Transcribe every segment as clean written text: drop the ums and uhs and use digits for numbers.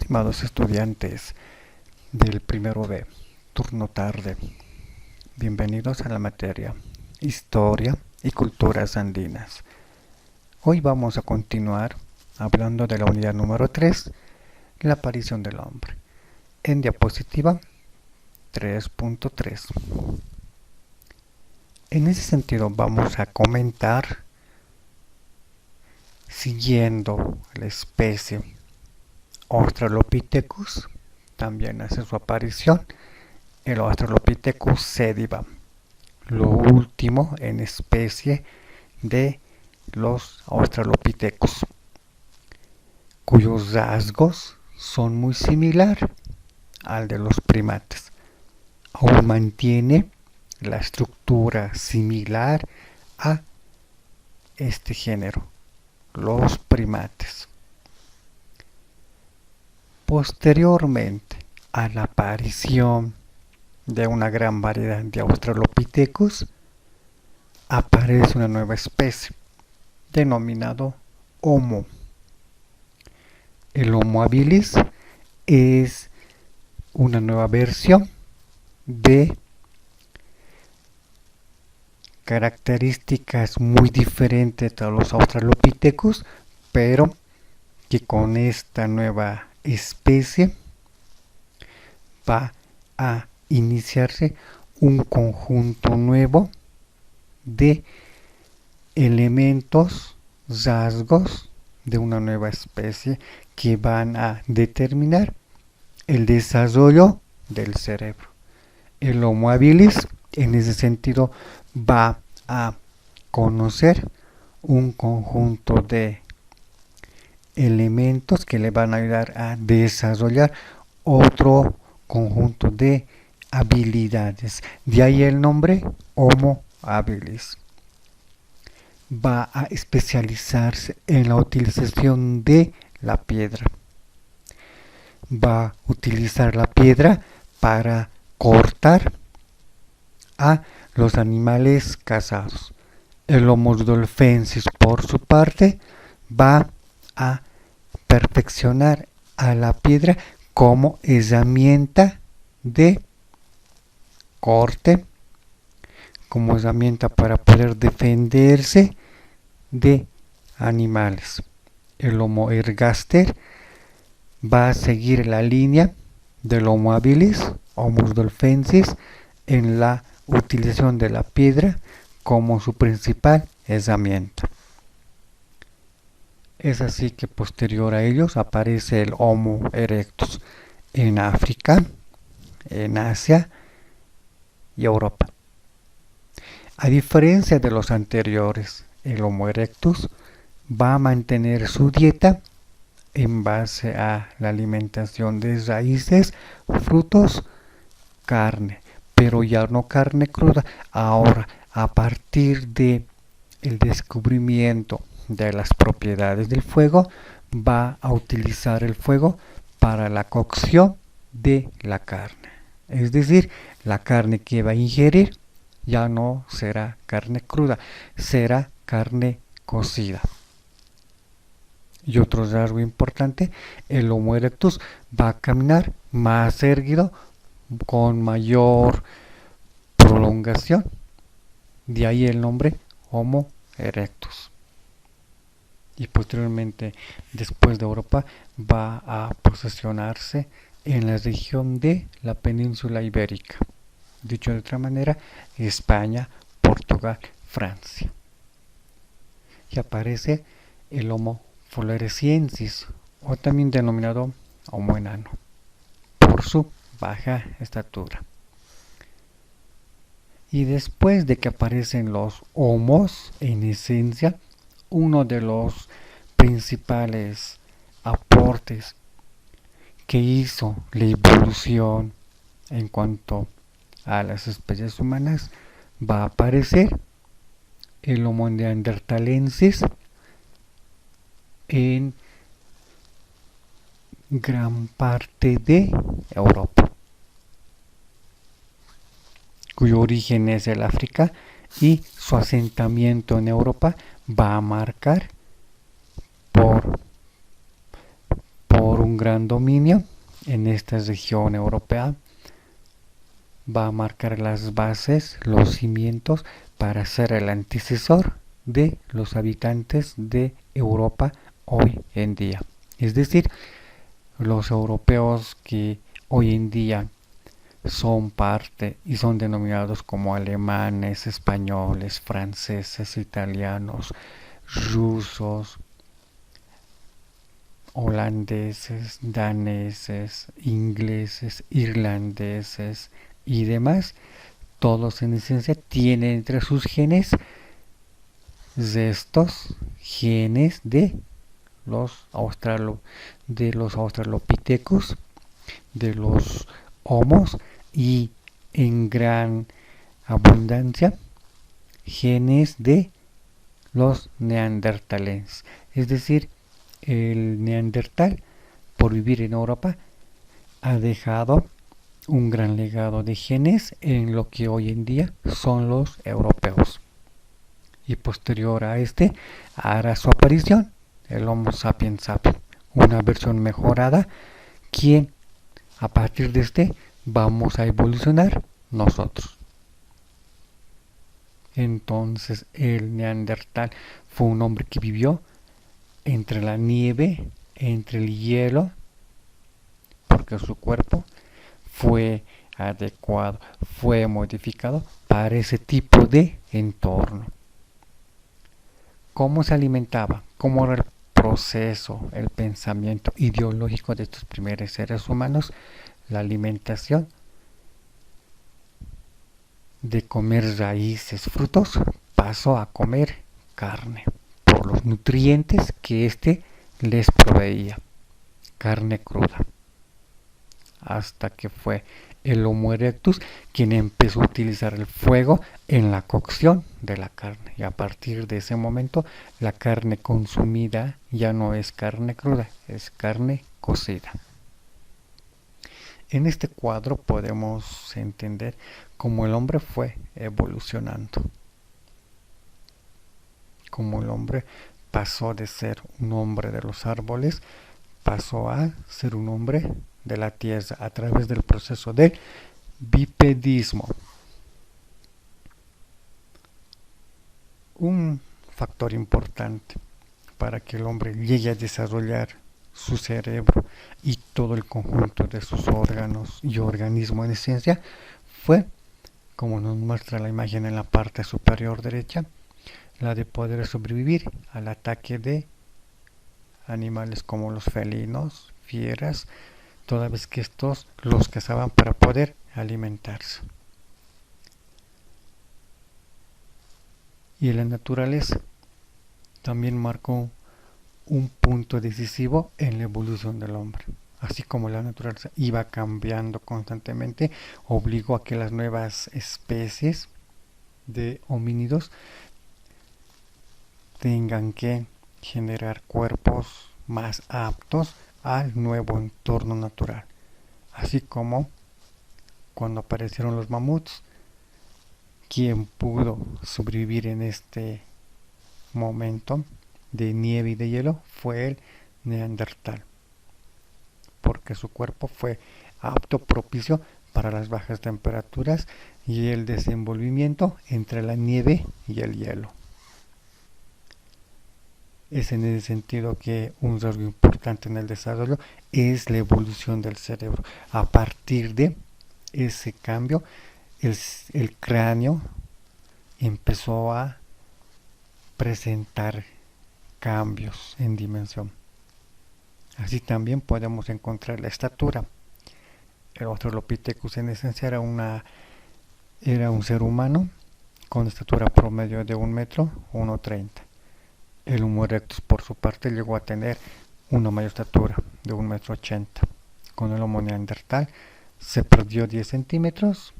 Estimados estudiantes del primero B, turno tarde, bienvenidos a la materia Historia y Culturas Andinas. Hoy vamos a continuar hablando de la unidad número 3, la aparición del hombre. En diapositiva 3.3. En ese sentido vamos a comentar, siguiendo la especie Australopithecus, también hace su aparición el Australopithecus sediba, lo último en especie de los Australopithecus, cuyos rasgos son muy similar al de los primates. Aún mantiene la estructura similar a este género, los primates. Posteriormente a la aparición de una gran variedad de Australopithecus, aparece una nueva especie, denominado Homo. El Homo habilis es una nueva versión de características muy diferentes a los Australopithecus, pero que con esta nueva especie va a iniciarse un conjunto nuevo de elementos, rasgos de una nueva especie que van a determinar el desarrollo del cerebro. El Homo habilis en ese sentido va a conocer un conjunto de elementos que le van a ayudar a desarrollar otro conjunto de habilidades. De ahí el nombre Homo habilis. Va a especializarse en la utilización de la piedra. Va a utilizar la piedra para cortar a los animales cazados. El Homo rudolfensis, por su parte, va a perfeccionar a la piedra como herramienta de corte, como herramienta para poder defenderse de animales. El Homo ergaster va a seguir la línea del Homo habilis, Homo rudolfensis, en la utilización de la piedra como su principal herramienta. Es así que posterior a ellos aparece el Homo erectus en África, en Asia y Europa. A diferencia de los anteriores, el Homo erectus va a mantener su dieta en base a la alimentación de raíces, frutos, carne, pero ya no carne cruda. Ahora, a partir de el descubrimiento de las propiedades del fuego, va a utilizar el fuego para la cocción de la carne. Es decir, la carne que va a ingerir ya no será carne cruda, será carne cocida. Y otro rasgo importante, el Homo erectus va a caminar más erguido, con mayor prolongación. De ahí el nombre Homo erectus. Y posteriormente, después de Europa, va a posicionarse en la región de la península ibérica. Dicho de otra manera, España, Portugal, Francia. Y aparece el Homo floresiensis, o también denominado Homo enano, por su baja estatura. Y después de que aparecen los homos, en esencia, uno de los principales aportes que hizo la evolución en cuanto a las especies humanas, va a aparecer el Homo neanderthalensis en gran parte de Europa, cuyo origen es el África, y su asentamiento en Europa va a marcar por un gran dominio en esta región europea va a marcar las bases, los cimientos para ser el antecesor de los habitantes de Europa hoy en día. Es decir, los europeos que hoy en día son parte y son denominados como alemanes, españoles, franceses, italianos, rusos, holandeses, daneses, ingleses, irlandeses y demás, todos en esencia tienen entre sus genes restos, genes de los australopithecus, de los homos y en gran abundancia genes de los neandertales. Es decir, el neandertal, por vivir en Europa, ha dejado un gran legado de genes en lo que hoy en día son los europeos. Y posterior a este hará su aparición el Homo sapiens sapiens, una versión mejorada, quien a partir de este vamos a evolucionar nosotros. Entonces el neandertal fue un hombre que vivió entre la nieve, entre el hielo, porque su cuerpo fue adecuado, fue modificado para ese tipo de entorno. ¿Cómo se alimentaba? ¿Cómo era el proceso, el pensamiento ideológico de estos primeros seres humanos? La alimentación de comer raíces, frutos, pasó a comer carne por los nutrientes que éste les proveía, carne cruda, hasta que fue el Homo erectus quien empezó a utilizar el fuego en la cocción de la carne, y a partir de ese momento la carne consumida ya no es carne cruda, es carne cocida. En este cuadro podemos entender cómo el hombre fue evolucionando, cómo el hombre pasó de ser un hombre de los árboles, pasó a ser un hombre de la tierra a través del proceso del bipedismo. Un factor importante para que el hombre llegue a desarrollar su cerebro y todo el conjunto de sus órganos y organismo en esencia fue, como nos muestra la imagen en la parte superior derecha, la de poder sobrevivir al ataque de animales como los felinos, fieras, toda vez que estos los cazaban para poder alimentarse. Y la naturaleza también marcó un punto decisivo en la evolución del hombre. Así como la naturaleza iba cambiando constantemente, obligó a que las nuevas especies de homínidos tengan que generar cuerpos más aptos al nuevo entorno natural. Así como cuando aparecieron los mamuts, quien pudo sobrevivir en este momento de nieve y de hielo fue el neandertal, porque su cuerpo fue apto, propicio para las bajas temperaturas y el desenvolvimiento entre la nieve y el hielo. Es en ese sentido que un rasgo importante en el desarrollo es la evolución del cerebro. A partir de ese cambio, el cráneo empezó a presentar cambios en dimensión. Así también podemos encontrar la estatura. El Australopithecus en esencia era un ser humano con estatura promedio de 1 metro, 1,30. El Homo erectus, por su parte, llegó a tener una mayor estatura de 1,80 m. Con el Homo neandertal se perdió 10 centímetros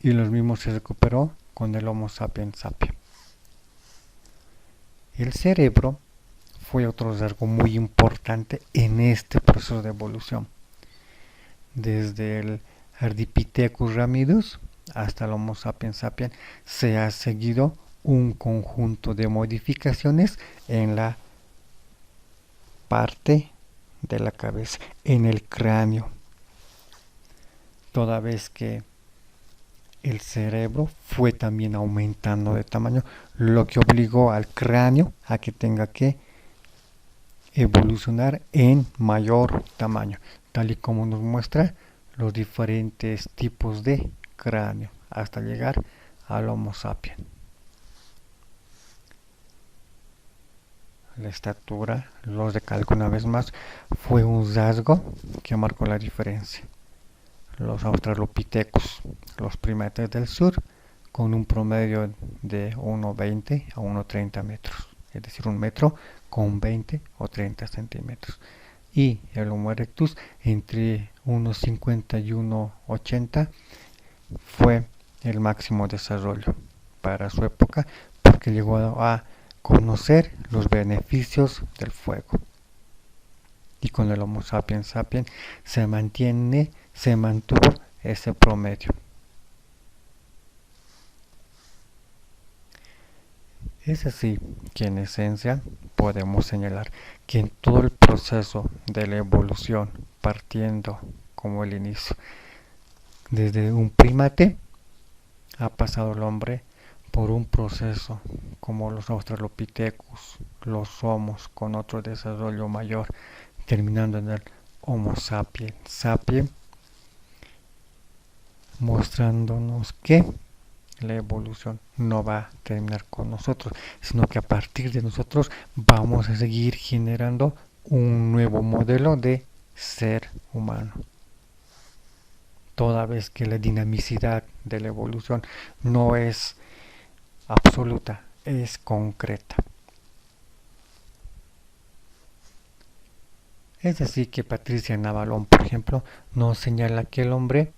y los mismos se recuperó con el Homo sapiens sapiens. El cerebro fue otro rasgo muy importante en este proceso de evolución. Desde el Ardipithecus ramidus hasta el Homo sapiens sapiens se ha seguido un conjunto de modificaciones en la parte de la cabeza, en el cráneo, toda vez que el cerebro fue también aumentando de tamaño, lo que obligó al cráneo a que tenga que evolucionar en mayor tamaño, tal y como nos muestra los diferentes tipos de cráneo, hasta llegar al Homo sapiens. La estatura, los recalco una vez más, fue un rasgo que marcó la diferencia. Los australopithecus, los primates del sur, con un promedio de 1,20 a 1,30 metros, es decir, 1 metro con 20 o 30 centímetros. Y el Homo erectus entre 1,50 y 1,80 fue el máximo desarrollo para su época, porque llegó a conocer los beneficios del fuego. Y con el Homo sapiens sapiens se mantuvo ese promedio. Es así que en esencia podemos señalar que en todo el proceso de la evolución, partiendo como el inicio, desde un primate ha pasado el hombre por un proceso como los australopithecus, los homos con otro desarrollo mayor, terminando en el Homo sapiens sapiens, mostrándonos que la evolución no va a terminar con nosotros, sino que a partir de nosotros vamos a seguir generando un nuevo modelo de ser humano. Toda vez que la dinamicidad de la evolución no es absoluta, es concreta. Es así que Patricia Navalón, por ejemplo, nos señala que el hombre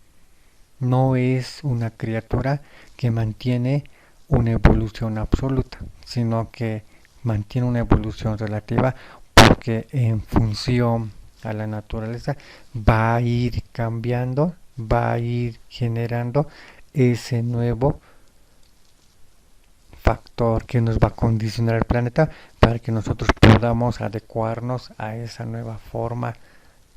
no es una criatura que mantiene una evolución absoluta, sino que mantiene una evolución relativa, porque en función a la naturaleza va a ir cambiando, va a ir generando ese nuevo factor que nos va a condicionar el planeta para que nosotros podamos adecuarnos a esa nueva forma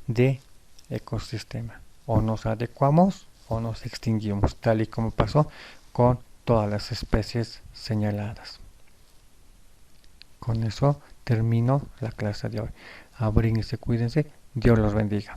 de ecosistema. O nos adecuamos o nos extinguimos, tal y como pasó con todas las especies señaladas. Con eso termino la clase de hoy. Abríguense, cuídense, Dios los bendiga.